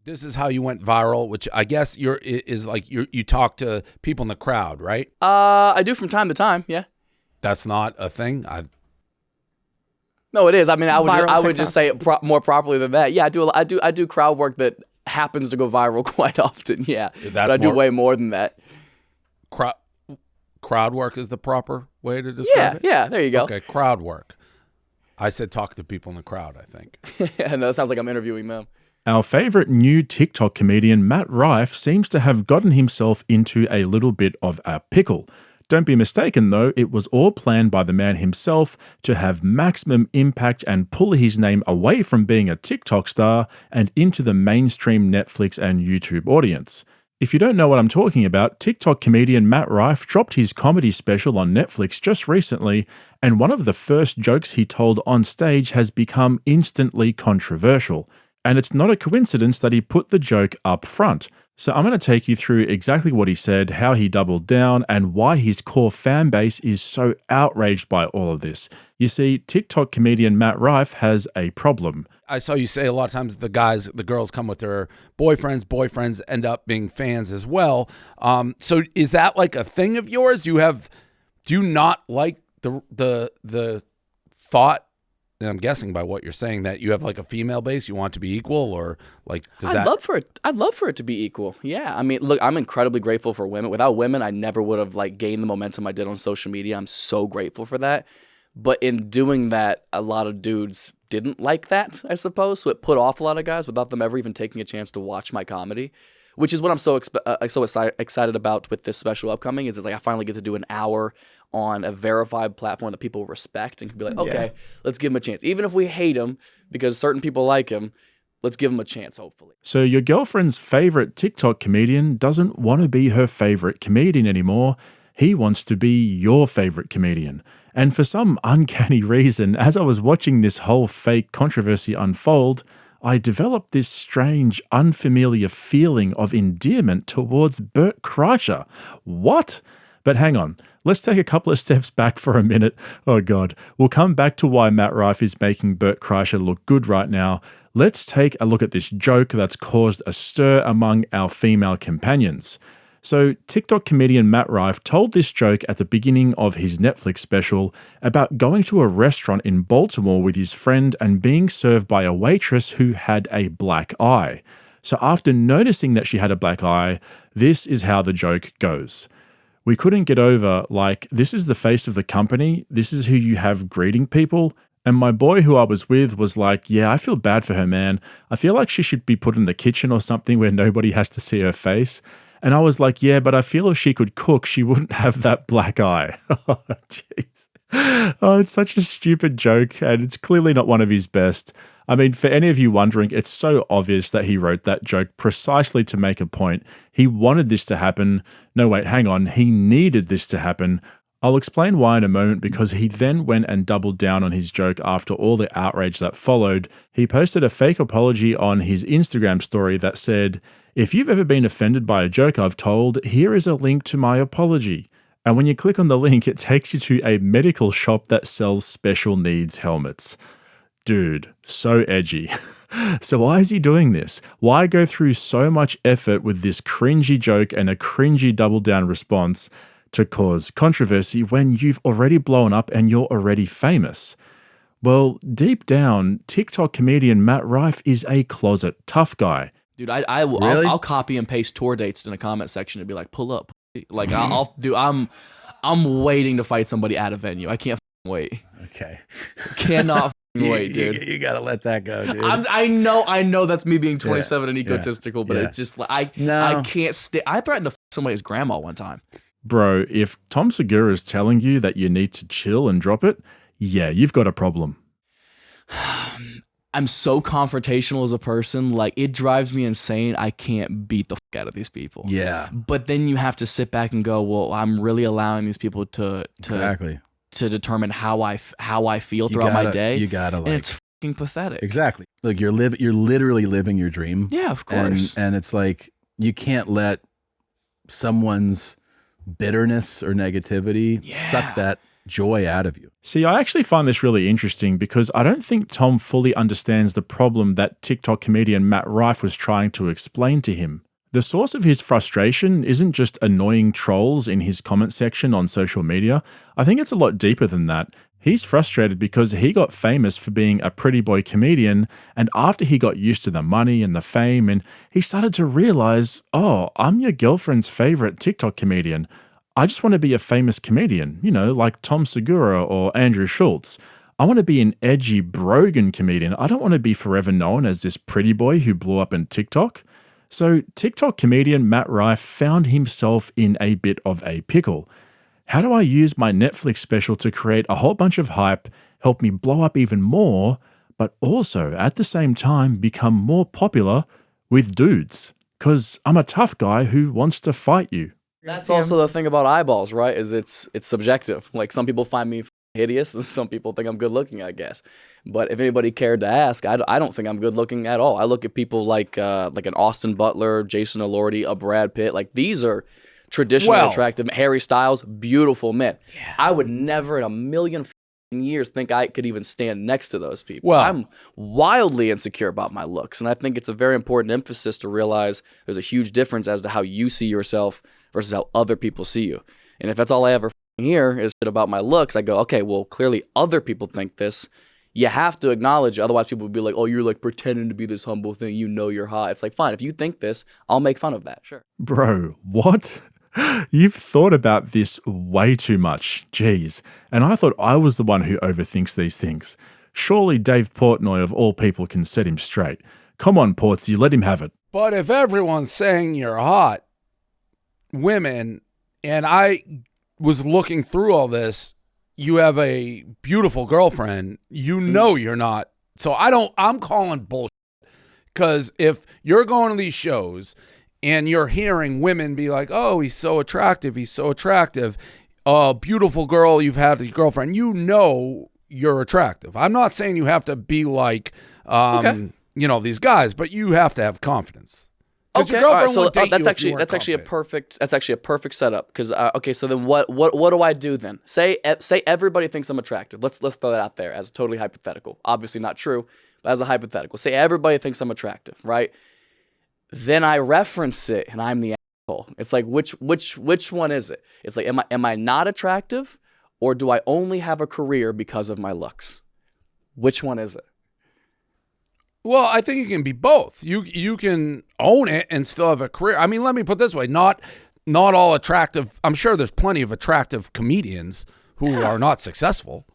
This is how you went viral, which I guess you talk to people in the crowd, right? I do from time to time, yeah. That's not a thing. No, it is. I mean, I Viral would just say it more properly than that. Yeah, I do crowd work that happens to go viral quite often. Yeah, but I do way more than that. Crowd work is the proper way to describe it? Yeah, there you go. Okay, crowd work. I said talk to people in the crowd, I think. No, that sounds like I'm interviewing them. Our favourite new TikTok comedian, Matt Rife, seems to have gotten himself into a little bit of a pickle. Don't be mistaken though, it was all planned by the man himself to have maximum impact and pull his name away from being a TikTok star and into the mainstream Netflix and YouTube audience. If you don't know what I'm talking about, TikTok comedian Matt Rife dropped his comedy special on Netflix just recently, and one of the first jokes he told on stage has become instantly controversial. And it's not a coincidence that he put the joke up front. So I'm going to take you through exactly what he said, how he doubled down, and why his core fan base is so outraged by all of this. You see, TikTok comedian Matt Rife has a problem. I saw you say a lot of times the girls come with their boyfriends end up being fans as well. So is that like a thing of yours? Do you not like the thought? And I'm guessing by what you're saying that you have like a female base, you want to be equal, or like I'd love for it to be equal. Yeah, I mean, look, I'm incredibly grateful for women. Without women, I never would have like gained the momentum I did on social media. I'm so grateful for that. But in doing that, a lot of dudes didn't like that, I suppose. So it put off a lot of guys without them ever even taking a chance to watch my comedy, which is what I'm so excited about with this special upcoming. Is it's like I finally get to do an hour on a verified platform that people respect and can be like, okay, let's give him a chance. Even if we hate him because certain people like him, let's give him a chance, hopefully. So your girlfriend's favorite TikTok comedian doesn't want to be her favorite comedian anymore. He wants to be your favorite comedian. And for some uncanny reason, as I was watching this whole fake controversy unfold, I developed this strange, unfamiliar feeling of endearment towards Bert Kreischer. What? But hang on, let's take a couple of steps back for a minute. Oh God, we'll come back to why Matt Rife is making Bert Kreischer look good right now. Let's take a look at this joke that's caused a stir among our female companions. So TikTok comedian Matt Rife told this joke at the beginning of his Netflix special about going to a restaurant in Baltimore with his friend and being served by a waitress who had a black eye. So after noticing that she had a black eye, this is how the joke goes. We couldn't get over, like, this is the face of the company, this is who you have greeting people, and my boy who I was with was like, yeah, I feel bad for her, man. I feel like she should be put in the kitchen or something where nobody has to see her face. And I was like, yeah, but I feel if she could cook, she wouldn't have that black eye. Oh, jeez. Oh, it's such a stupid joke, and it's clearly not one of his best. I mean, for any of you wondering, it's so obvious that he wrote that joke precisely to make a point. He wanted this to happen. No, wait, hang on. He needed this to happen. I'll explain why in a moment, because he then went and doubled down on his joke after all the outrage that followed. He posted a fake apology on his Instagram story that said, "If you've ever been offended by a joke I've told, here is a link to my apology." And when you click on the link, it takes you to a medical shop that sells special needs helmets. Dude, so edgy. So why is he doing this? Why go through so much effort with this cringy joke and a cringy double down response to cause controversy when you've already blown up and you're already famous? Well, deep down, TikTok comedian Matt Rife is a closet tough guy. Dude, I'll copy and paste tour dates in a comment section and be like, pull up. Like I'm waiting to fight somebody at a venue. I can't wait. Okay. Cannot wait, dude. You gotta let that go, dude. I know that's me being 27 and egotistical, but it's just like I can't stay. I threatened to somebody's grandma one time. Bro, if Tom Segura is telling you that you need to chill and drop it, yeah, you've got a problem. I'm so confrontational as a person. Like, it drives me insane. I can't beat the fuck out of these people. Yeah. But then you have to sit back and go, well, I'm really allowing these people to determine how I feel throughout my day. You gotta, like, and it's fucking pathetic. Exactly. Look, you're literally living your dream. Yeah, of course. And it's like, you can't let someone's bitterness or negativity suck that joy out of you. See, I actually find this really interesting because I don't think Tom fully understands the problem that TikTok comedian Matt Rife was trying to explain to him. The source of his frustration isn't just annoying trolls in his comment section on social media. I think it's a lot deeper than that. He's frustrated because he got famous for being a pretty boy comedian, and after he got used to the money and the fame, and he started to realize, oh, I'm your girlfriend's favorite TikTok comedian. I just want to be a famous comedian, like Tom Segura or Andrew Schultz. I want to be an edgy brogan comedian. I don't want to be forever known as this pretty boy who blew up in TikTok. So TikTok comedian Matt Rife found himself in a bit of a pickle. How do I use my Netflix special to create a whole bunch of hype, help me blow up even more, but also at the same time become more popular with dudes? Because I'm a tough guy who wants to fight you. That's also the thing about eyeballs, right? Is it's subjective. Like some people find me hideous, and some people think I'm good looking, I guess. But if anybody cared to ask, I don't think I'm good looking at all. I look at people like an Austin Butler, Jason Elordi, a Brad Pitt. Like these are traditionally attractive. Harry Styles, beautiful men. Yeah. I would never in a million years think I could even stand next to those people. Well, I'm wildly insecure about my looks, and I think it's a very important emphasis to realize there's a huge difference as to how you see yourself versus how other people see you. And if that's all I ever hear is shit about my looks, I go, okay, well, clearly other people think this. You have to acknowledge, otherwise people would be like, oh, you're like pretending to be this humble thing. You're hot. It's like, fine, if you think this, I'll make fun of that. Sure. Bro, what? You've thought about this way too much. Jeez. And I thought I was the one who overthinks these things. Surely Dave Portnoy of all people can set him straight. Come on, Portsy, let him have it. But if everyone's saying you're hot, women, and I was looking through all this, you have a beautiful girlfriend, you're not. So I'm calling bullshit. Because if you're going to these shows and you're hearing women be like, oh, he's so attractive, beautiful girl you've had your girlfriend, you're attractive. I'm not saying you have to be like, these guys, but you have to have confidence. Okay, all right, so that's actually a perfect setup. Because so then what do I do then? Say everybody thinks I'm attractive. Let's throw that out there as totally hypothetical. Obviously not true, but as a hypothetical. Say everybody thinks I'm attractive, right? Then I reference it, and I'm the asshole. It's like which one is it? It's like am I not attractive, or do I only have a career because of my looks? Which one is it? Well, I think you can be both. You can own it and still have a career. I mean, let me put it this way: not all attractive. I'm sure there's plenty of attractive comedians who are not successful.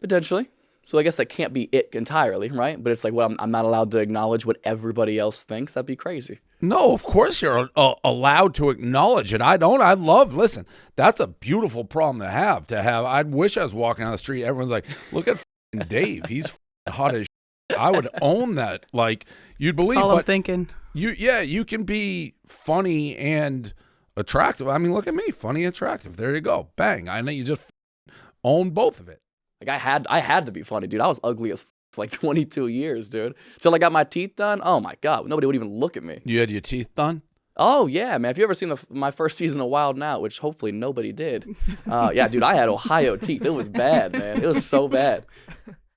Potentially. So I guess that can't be it entirely, right? But it's like, well, I'm not allowed to acknowledge what everybody else thinks. That'd be crazy. No, of course you're allowed to acknowledge it. Listen, that's a beautiful problem to have. I wish I was walking down the street. Everyone's like, look at Dave. He's hot as shit. I would own that. Like, you'd believe. That's all I'm thinking. You can be funny and attractive. I mean, look at me, funny and attractive. There you go. Bang. I know you just own both of it. Like I had to be funny, dude. I was ugly as for like 22 years, dude. Till I got my teeth done. Oh my God, nobody would even look at me. You had your teeth done? Oh yeah, man. Have you ever seen my first season of Wild Now, which hopefully nobody did? Yeah, dude. I had Ohio teeth. It was bad, man. It was so bad.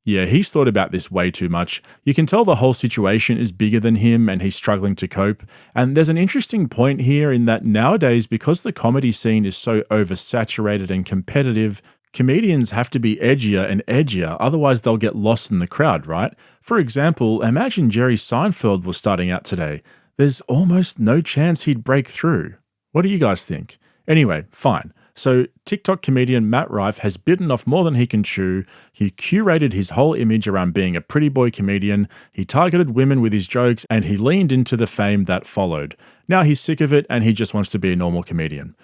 Yeah, he's thought about this way too much. You can tell the whole situation is bigger than him and he's struggling to cope. And there's an interesting point here in that nowadays, because the comedy scene is so oversaturated and competitive, comedians have to be edgier and edgier, otherwise they'll get lost in the crowd, right? For example, imagine Jerry Seinfeld was starting out today. There's almost no chance he'd break through. What do you guys think? Anyway, fine. So TikTok comedian Matt Rife has bitten off more than he can chew. He curated his whole image around being a pretty boy comedian. He targeted women with his jokes and he leaned into the fame that followed. Now he's sick of it and he just wants to be a normal comedian.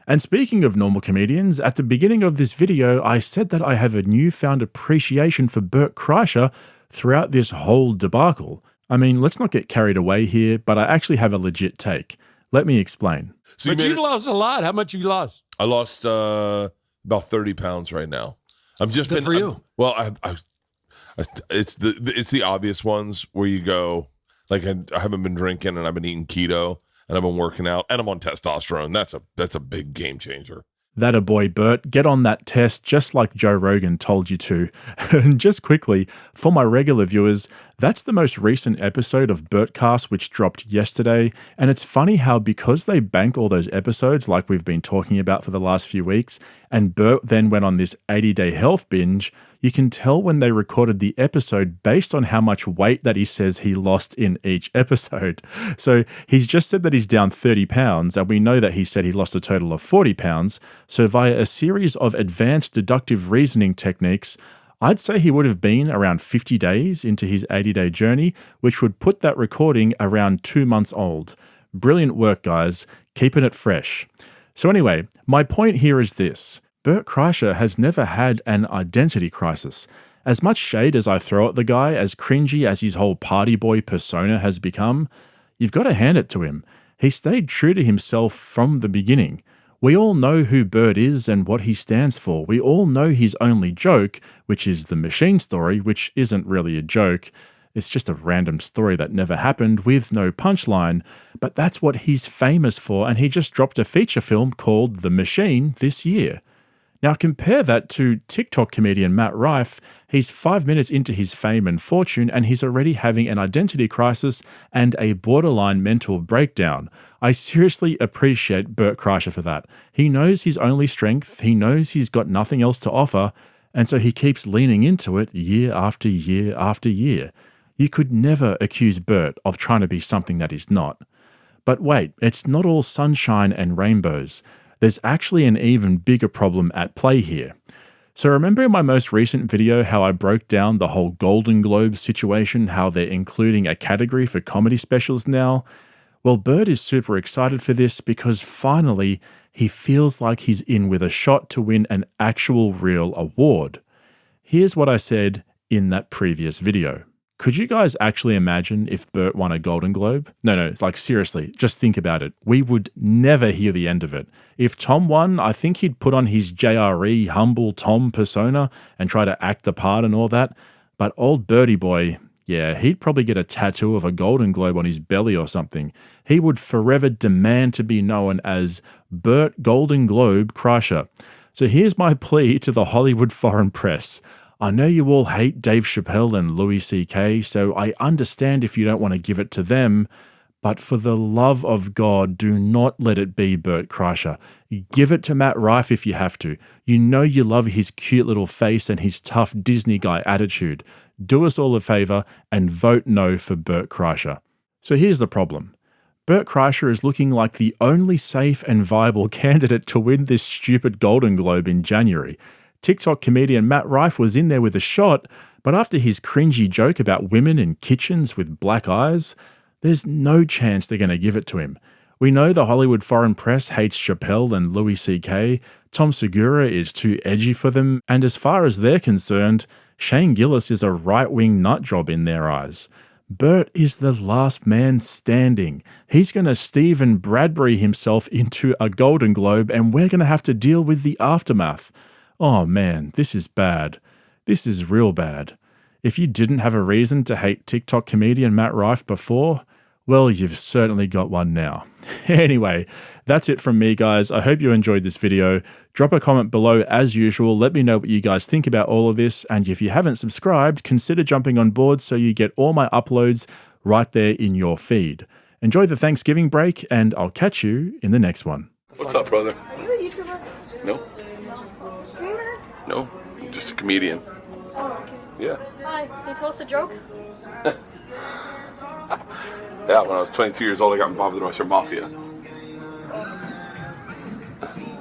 And speaking of normal comedians, at the beginning of this video, I said that I have a newfound appreciation for Bert Kreischer throughout this whole debacle. I mean, let's not get carried away here, but I actually have a legit take. Let me explain. So you've lost a lot. How much have you lost? I lost about 30 pounds right now. I'm just good for you. It's the obvious ones where you go, like I haven't been drinking and I've been eating keto and I've been working out and I'm on testosterone. That's a big game changer. That a boy, Bert. Get on that test just like Joe Rogan told you to. And just quickly, for my regular viewers, that's the most recent episode of Bertcast which dropped yesterday. And it's funny how because they bank all those episodes like we've been talking about for the last few weeks, and Bert then went on this 80-day health binge, you can tell when they recorded the episode based on how much weight that he says he lost in each episode. So he's just said that he's down 30 pounds, and we know that he said he lost a total of 40 pounds. So via a series of advanced deductive reasoning techniques, I'd say he would have been around 50 days into his 80-day journey, which would put that recording around 2 months old. Brilliant work, guys. Keeping it fresh. So anyway, my point here is this. Bert Kreischer has never had an identity crisis. As much shade as I throw at the guy, as cringy as his whole party boy persona has become, you've got to hand it to him. He stayed true to himself from the beginning. We all know who Bert is and what he stands for. We all know his only joke, which is the machine story, which isn't really a joke. It's just a random story that never happened with no punchline. But that's what he's famous for, and he just dropped a feature film called The Machine this year. Now compare that to TikTok comedian Matt Rife. He's 5 minutes into his fame and fortune and he's already having an identity crisis and a borderline mental breakdown. I seriously appreciate Bert Kreischer for that. He knows his only strength, he knows he's got nothing else to offer, and so he keeps leaning into it year after year after year. You could never accuse Bert of trying to be something that he's not. But wait, it's not all sunshine and rainbows. There's actually an even bigger problem at play here. So remember in my most recent video how I broke down the whole Golden Globe situation, how they're including a category for comedy specials now? Well, Bert is super excited for this because finally he feels like he's in with a shot to win an actual real award. Here's what I said in that previous video. Could you guys actually imagine if Bert won a Golden Globe? No, like seriously, just think about it. We would never hear the end of it. If Tom won, I think he'd put on his JRE humble Tom persona and try to act the part and all that. But old Bertie boy, yeah, he'd probably get a tattoo of a Golden Globe on his belly or something. He would forever demand to be known as Bert Golden Globe Kreischer. So here's my plea to the Hollywood foreign press. I know you all hate Dave Chappelle and Louis C.K., so I understand if you don't want to give it to them, but for the love of God, do not let it be Bert Kreischer. Give it to Matt Rife if you have to. You know you love his cute little face and his tough Disney guy attitude. Do us all a favor and vote no for Bert Kreischer. So here's the problem. Bert Kreischer is looking like the only safe and viable candidate to win this stupid Golden Globe in January. TikTok comedian Matt Rife was in there with a shot, but after his cringy joke about women in kitchens with black eyes, there's no chance they're going to give it to him. We know the Hollywood foreign press hates Chappelle and Louis C.K., Tom Segura is too edgy for them, and as far as they're concerned, Shane Gillis is a right-wing nutjob in their eyes. Bert is the last man standing. He's going to Stephen Bradbury himself into a Golden Globe, and we're going to have to deal with the aftermath. Oh man, this is bad. This is real bad. If you didn't have a reason to hate TikTok comedian Matt Rife before, well, you've certainly got one now. Anyway, that's it from me, guys. I hope you enjoyed this video. Drop a comment below as usual. Let me know what you guys think about all of this. And if you haven't subscribed, consider jumping on board so you get all my uploads right there in your feed. Enjoy the Thanksgiving break, and I'll catch you in the next one. What's up, brother? Are you a YouTuber? No, Streamer? no, I'm just a comedian. Oh, okay. Yeah. Hi, can you tell us a joke? Yeah, when I was 22 years old, I got involved with the Russian mafia.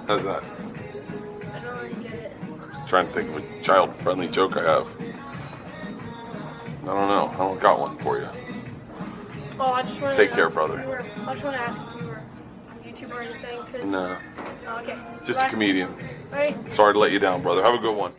How's that? I don't really get it. I'm trying to think of a child-friendly joke I have. I don't know. I don't got one for you. Oh, I just want to Take care, brother. I just want to ask if you were a YouTuber or anything. Cause... No, Oh, okay. just a comedian. All right. Sorry to let you down, brother. Have a good one.